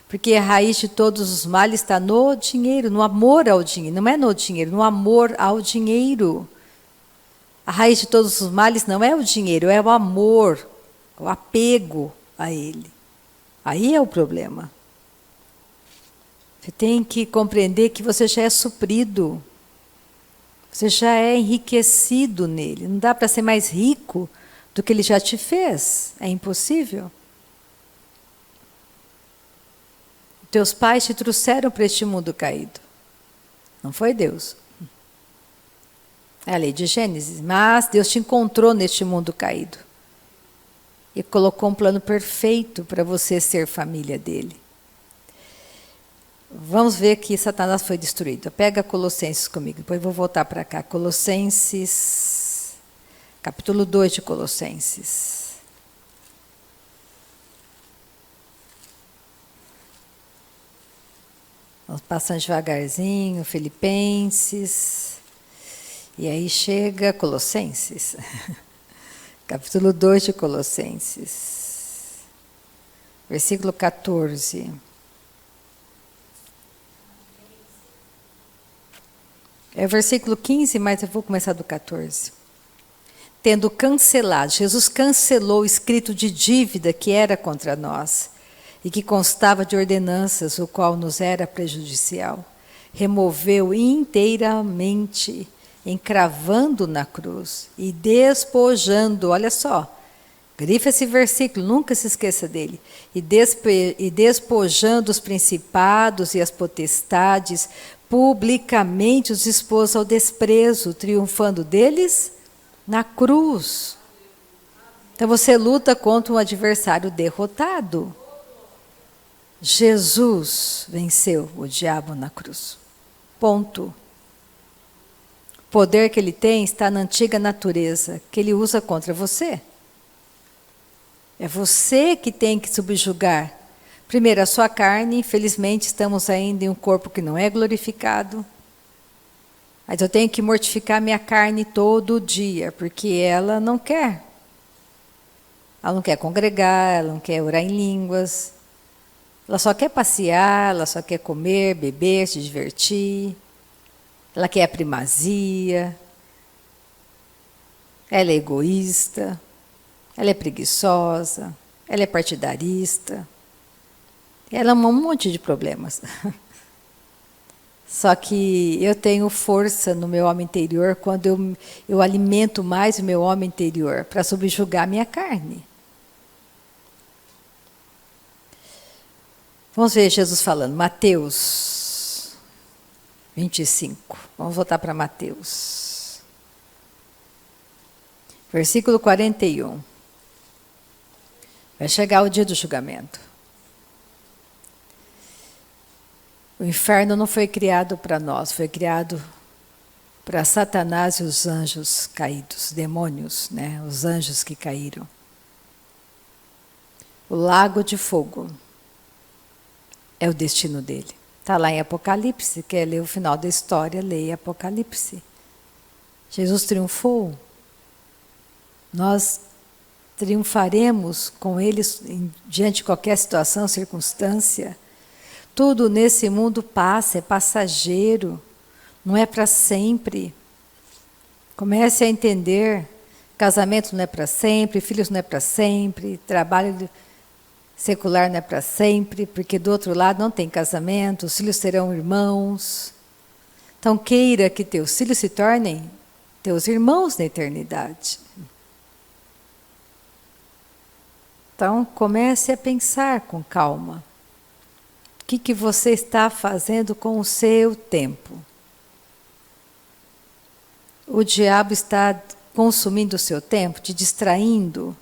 Porque a raiz de todos os males está no dinheiro, no amor ao dinheiro. Não é no dinheiro, no amor ao dinheiro. A raiz de todos os males não é o dinheiro, é o amor, o apego a ele. Aí é o problema. Você tem que compreender que você já é suprido. Você já é enriquecido nele. Não dá para ser mais rico do que ele já te fez. É impossível. Teus pais te trouxeram para este mundo caído. Não foi Deus. É a lei de Gênesis. Mas Deus te encontrou neste mundo caído. E colocou um plano perfeito para você ser família dele. Vamos ver que Satanás foi destruído. Pega Colossenses comigo, depois vou voltar para cá. Colossenses, capítulo 2 de Colossenses. Vamos passando devagarzinho, Filipenses, e aí chega Colossenses, capítulo 2 de Colossenses, versículo 14. É o versículo 15, mas eu vou começar do 14. Tendo cancelado, Jesus cancelou o escrito de dívida que era contra nós, e que constava de ordenanças, o qual nos era prejudicial. Removeu inteiramente, encravando na cruz e despojando, olha só, grifa esse versículo, nunca se esqueça dele. E despojando os principados e as potestades, publicamente os expôs ao desprezo, triunfando deles na cruz. Então você luta contra um adversário derrotado. Jesus venceu o diabo na cruz. Ponto. O poder que ele tem está na antiga natureza, que ele usa contra você. É você que tem que subjugar. Primeiro, a sua carne. Infelizmente, estamos ainda em um corpo que não é glorificado. Mas eu tenho que mortificar minha carne todo dia, porque ela não quer. Ela não quer congregar, ela não quer orar em línguas. Ela só quer passear, ela só quer comer, beber, se divertir. Ela quer a primazia. Ela é egoísta. Ela é preguiçosa. Ela é partidarista. Ela é um monte de problemas. Só que eu tenho força no meu homem interior quando eu alimento mais o meu homem interior para subjugar a minha carne. Vamos ver Jesus falando, Mateus 25. Vamos voltar para Mateus. Versículo 41. Vai chegar o dia do julgamento. O inferno não foi criado para nós, foi criado para Satanás e os anjos caídos, demônios, né? Os anjos que caíram. O lago de fogo. é o destino dele. Está lá em Apocalipse, quer ler o final da história, leia Apocalipse. Jesus triunfou. Nós triunfaremos com ele diante de qualquer situação, circunstância. Tudo nesse mundo passa, é passageiro, não é para sempre. Comece a entender, casamento não é para sempre, filhos não é para sempre, trabalho secular não é para sempre, porque do outro lado não tem casamento, os filhos serão irmãos. Então queira que teus filhos se tornem teus irmãos na eternidade. Então comece a pensar com calma. O que você está fazendo com o seu tempo? O diabo está consumindo o seu tempo, te distraindo,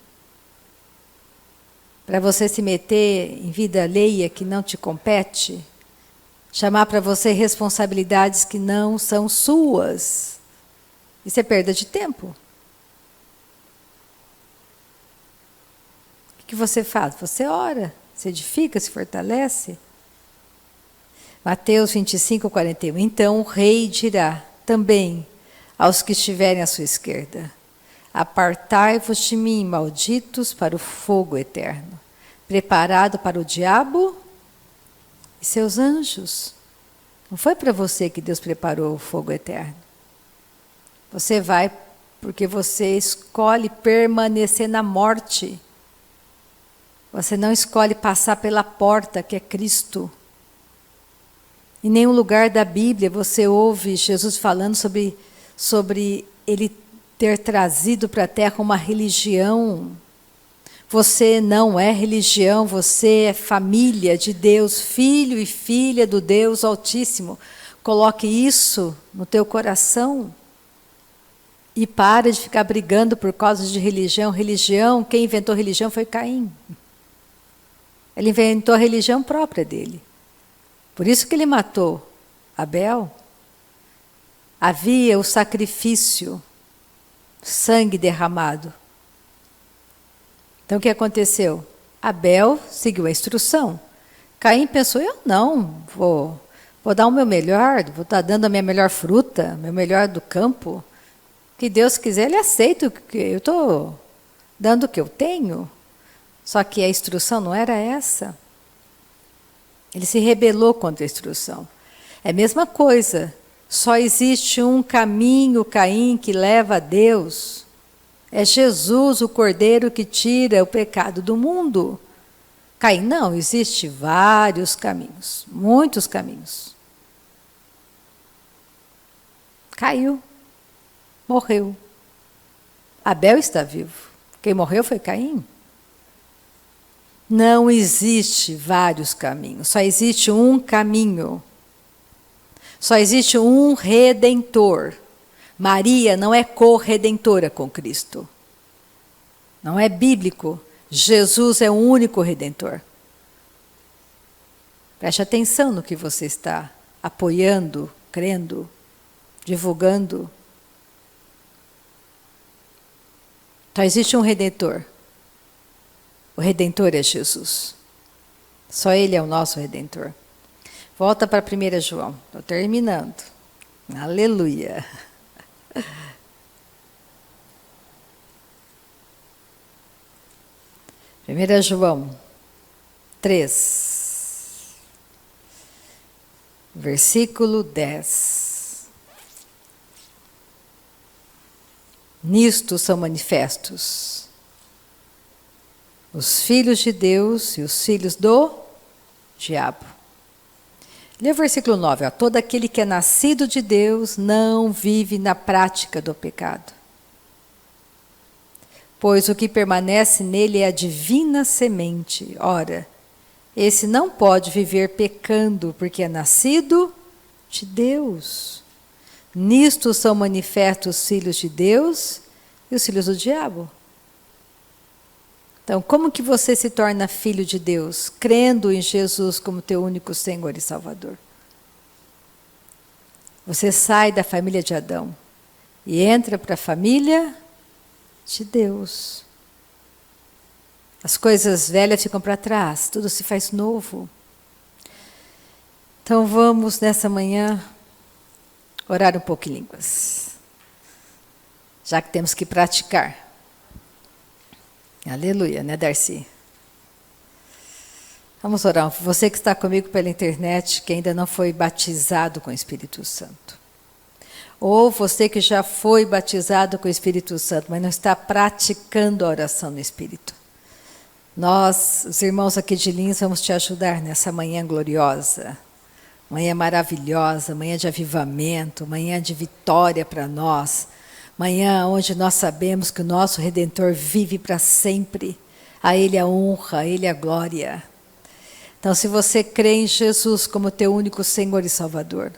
para você se meter em vida alheia que não te compete, chamar para você responsabilidades que não são suas. Isso é perda de tempo. O que você faz? Você ora, se edifica, se fortalece. Mateus 25, 41. Então o rei dirá também aos que estiverem à sua esquerda: apartai-vos de mim, malditos, para o fogo eterno, preparado para o diabo e seus anjos. Não foi para você que Deus preparou o fogo eterno. Você vai porque você escolhe permanecer na morte. Você não escolhe passar pela porta que é Cristo. Em nenhum lugar da Bíblia você ouve Jesus falando sobre ele ter trazido para a terra uma religião. Você não é religião, você é família de Deus, filho e filha do Deus Altíssimo. Coloque isso no teu coração. E pare de ficar brigando por causa de religião. Religião, quem inventou religião foi Caim. Ele inventou a religião própria dele. Por isso que ele matou Abel. Havia o sacrifício, sangue derramado. Então o que aconteceu? Abel seguiu a instrução. Caim pensou, eu não, vou dar o meu melhor, vou estar dando a minha melhor fruta, meu melhor do campo. O que Deus quiser, Ele aceita, eu estou dando o que eu tenho. Só que a instrução não era essa. Ele se rebelou contra a instrução. É a mesma coisa. Só existe um caminho, Caim, que leva a Deus. É Jesus, o Cordeiro, que tira o pecado do mundo. Caim, não, existe vários caminhos, muitos caminhos. Caiu, morreu. Abel está vivo. Quem morreu foi Caim. Não existe vários caminhos, só existe um caminho. Só existe um redentor. Maria não é corredentora com Cristo. Não é bíblico. Jesus é o único redentor. Preste atenção no que você está apoiando, crendo, divulgando. Só existe um redentor. O redentor é Jesus. Só Ele é o nosso redentor. Volta para 1 João. Estou terminando. Aleluia. 1 João 3, versículo 10. Nisto são manifestos os filhos de Deus e os filhos do diabo. Lê o versículo 9. Todo aquele que é nascido de Deus não vive na prática do pecado, pois o que permanece nele é a divina semente. Ora, esse não pode viver pecando, porque é nascido de Deus. Nisto são manifestos os filhos de Deus e os filhos do diabo. Então, como que você se torna filho de Deus? Crendo em Jesus como teu único Senhor e Salvador. Você sai da família de Adão e entra para a família de Deus. As coisas velhas ficam para trás, tudo se faz novo. Então vamos nessa manhã orar um pouco em línguas, já que temos que praticar. Aleluia, né, Darcy? Vamos orar. Você que está comigo pela internet, que ainda não foi batizado com o Espírito Santo. Ou você que já foi batizado com o Espírito Santo, mas não está praticando a oração no Espírito. Nós, os irmãos aqui de Lins, vamos te ajudar nessa manhã gloriosa. Manhã maravilhosa, manhã de avivamento, manhã de vitória para nós. Manhã onde nós sabemos que o nosso Redentor vive para sempre. A Ele a honra, a Ele a glória. Então, se você crê em Jesus como teu único Senhor e Salvador,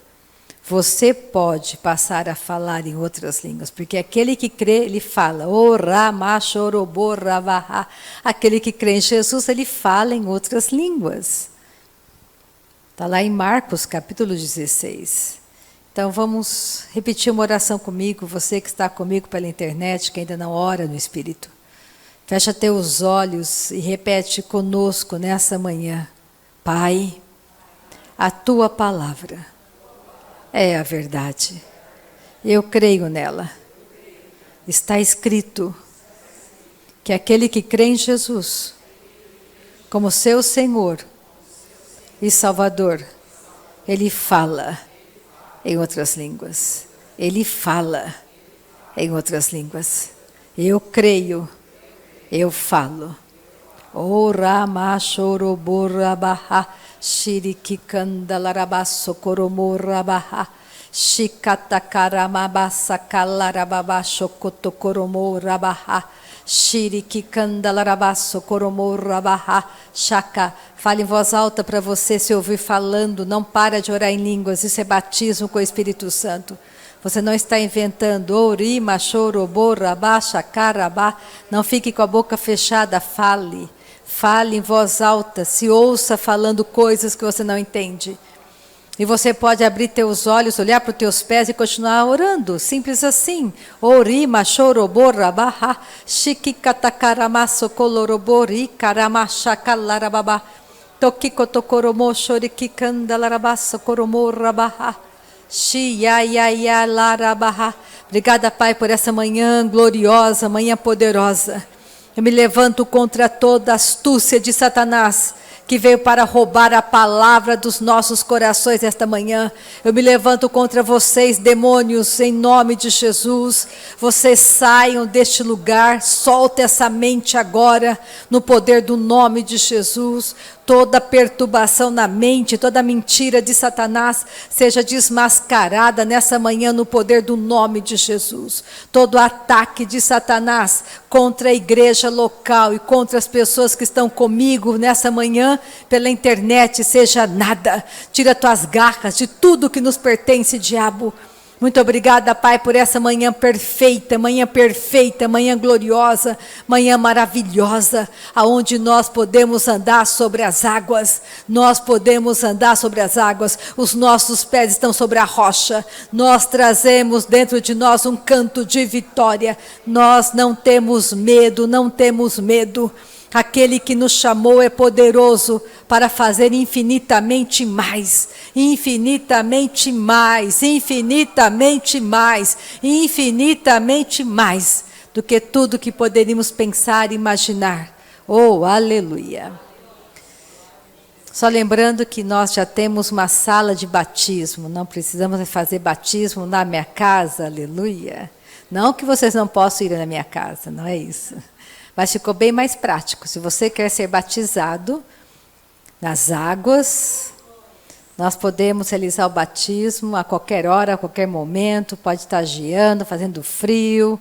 você pode passar a falar em outras línguas, porque aquele que crê, ele fala. Aquele que crê em Jesus, ele fala em outras línguas. Está lá em Marcos, capítulo 16. Então, vamos repetir uma oração comigo, você que está comigo pela internet, que ainda não ora no Espírito. Fecha teus olhos e repete conosco nessa manhã. Pai, a tua palavra é a verdade. Eu creio nela. Está escrito que aquele que crê em Jesus como seu Senhor e Salvador, ele fala em outras línguas. Ele fala em outras línguas. Eu creio, eu falo. O Rama Choroborabaha Shirikikandalarabas Koromorabaha Shikatakaramabasa Kalarababa Shokotokoromorabaha Shirikikandalarabas Koromorabaha Shaka. Fale em voz alta para você se ouvir falando, não para de orar em línguas, isso é batismo com o Espírito Santo. Você não está inventando, Orima, Choroborabá, Shakarabá. Não fique com a boca fechada, fale. Fale em voz alta, se ouça falando coisas que você não entende. E você pode abrir teus olhos, olhar para os teus pés e continuar orando, simples assim. Orima, Choroborabá, Shikikatakaramasso, Kolorobori, Karamachakalarabá, Tokikotokoromo, Shorikikandalarabassa, Koromorabá. Obrigada, Pai, por essa manhã gloriosa, manhã poderosa. Eu me levanto contra toda astúcia de Satanás, que veio para roubar a palavra dos nossos corações esta manhã. Eu me levanto contra vocês, demônios, em nome de Jesus. Vocês saiam deste lugar, solta essa mente agora, no poder do nome de Jesus. Toda perturbação na mente, toda mentira de Satanás seja desmascarada nessa manhã no poder do nome de Jesus. Todo ataque de Satanás contra a igreja local e contra as pessoas que estão comigo nessa manhã pela internet seja nada. Tira tuas garras de tudo que nos pertence, diabo. Muito obrigada, Pai, por essa manhã perfeita, manhã gloriosa, manhã maravilhosa, aonde nós podemos andar sobre as águas, os nossos pés estão sobre a rocha, nós trazemos dentro de nós um canto de vitória, nós não temos medo. Aquele que nos chamou é poderoso para fazer infinitamente mais do que tudo que poderíamos pensar e imaginar. Oh, aleluia! Só lembrando que nós já temos uma sala de batismo, não precisamos fazer batismo na minha casa, aleluia. Não que vocês não possam ir na minha casa, não é isso. Mas ficou bem mais prático. Se você quer ser batizado nas águas, nós podemos realizar o batismo a qualquer hora, a qualquer momento. Pode estar geando, fazendo frio,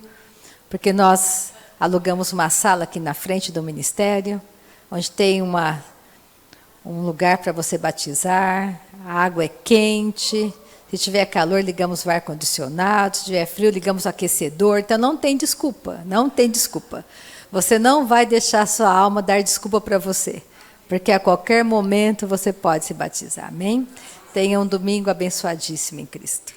porque nós alugamos uma sala aqui na frente do ministério, onde tem um lugar para você batizar. A água é quente. Se tiver calor, ligamos o ar-condicionado. Se tiver frio, ligamos o aquecedor. Então, não tem desculpa. Você não vai deixar a sua alma dar desculpa para você, porque a qualquer momento você pode se batizar, amém? Tenha um domingo abençoadíssimo em Cristo.